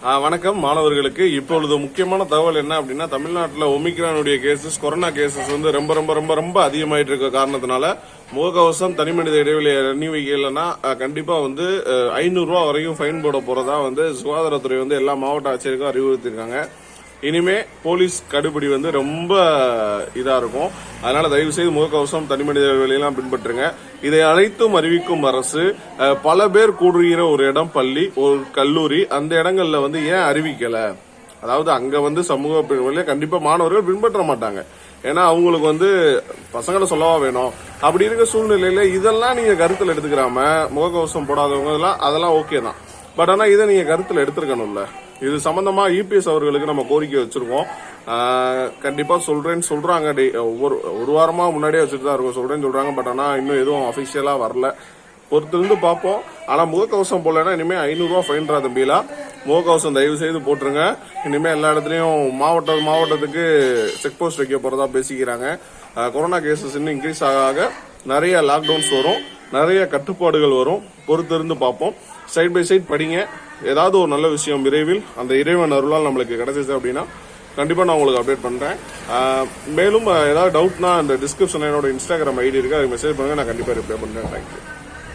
வணக்கம் மாணவர்களுக்கு. இப்பொழுது முக்கியமான தகவல் என்ன அப்படின்னா, தமிழ்நாட்டில் ஒமிக்ரானுடைய கேசஸ், கொரோனா கேசஸ் வந்து ரொம்ப ரொம்ப ரொம்ப ரொம்ப அதிகமாயிட்டு இருக்க காரணத்தினால முகக்கவசம், தனிமனித இடைவெளி அணி வைக்கலன்னா கண்டிப்பா வந்து 500 ரூபாய் வரைக்கும் ஃபைன் போட போறதா வந்து சுகாதாரத்துறை வந்து எல்லா மாவட்ட ஆட்சியருக்கும் அறிவுறுத்திருக்காங்க. இனிமே போலீஸ் கடுபிடி வந்து ரொம்ப இதா இருக்கும். அதனால தயவு செய்து முகக்கவசம், தனிமனித இடைவெளியெல்லாம் பின்பற்றுங்க. இதை அனைத்தும் அறிவிக்கும் அரசு. பல பேர் கூடுகிற ஒரு இடம் பள்ளி, ஒரு கல்லூரி, அந்த இடங்கள்ல வந்து ஏன் அறிவிக்கல? அதாவது அங்க வந்து சமூக பிரிவுல கண்டிப்பா மாணவர்கள் பின்பற்ற மாட்டாங்க. ஏன்னா அவங்களுக்கு வந்து பசங்களை சொல்லவா வேணும். அப்படி இருக்க சூழ்நிலையில இதெல்லாம் நீங்க கருத்துல எடுத்துக்கிறாம, முகக்கவசம் போடாதவங்க அதெல்லாம் ஓகே தான். பட் ஆனா இதை நீங்க கருத்துல எடுத்துருக்கணும்ல. இது சம்பந்தமா இபிஎஸ் அவர்களுக்கு நம்ம கோரிக்கை வச்சிருக்கோம். கண்டிப்பா சொல்றேன்னு சொல்றாங்க. ஒரு வாரமா முன்னாடியே வச்சுட்டு தான் இருக்கும். சொல்றேன்னு சொல்றாங்க. பட் ஆனா இன்னும் எதுவும் அபிஷியலா வரல. பொறுத்திருந்து பார்ப்போம். ஆனா முகக்கவசம் போடலன்னா இனிமே 500 ரூபாய் ஃபைன்ரா தம்பிலா. முகக்கவசம் தயவு செய்து போட்டுருங்க. இனிமே எல்லா இடத்துலயும் மாவட்டத்துக்கு செக் போஸ்ட் வைக்க போறதா பேசிக்கிறாங்க. கொரோனா கேசஸ் இன்னும் இன்க்ரீஸ் ஆக நிறைய லாக்டவுன்ஸ் வரும், நிறைய கட்டுப்பாடுகள் வரும். பொறுத்திருந்து பார்ப்போம். சைட் பை சைட் படிங்க. ஏதாவது ஒரு நல்ல விஷயம் விரைவில் அந்த இறைவன் அருளால் நம்மளுக்கு கிடைச்சிச்சு அப்படின்னா கண்டிப்பா நான் உங்களுக்கு அப்டேட் பண்றேன். மேலும் ஏதாவது டவுட்னா அந்த டிஸ்கிரிப்ஷன்ல என்னோட இன்ஸ்டாகிராம் ஐடி இருக்கு, அதுக்கு மெசேஜ் பண்ணுங்க. நான் கண்டிப்பா ரிப்ளை பண்றேன். தேங்க்யூ.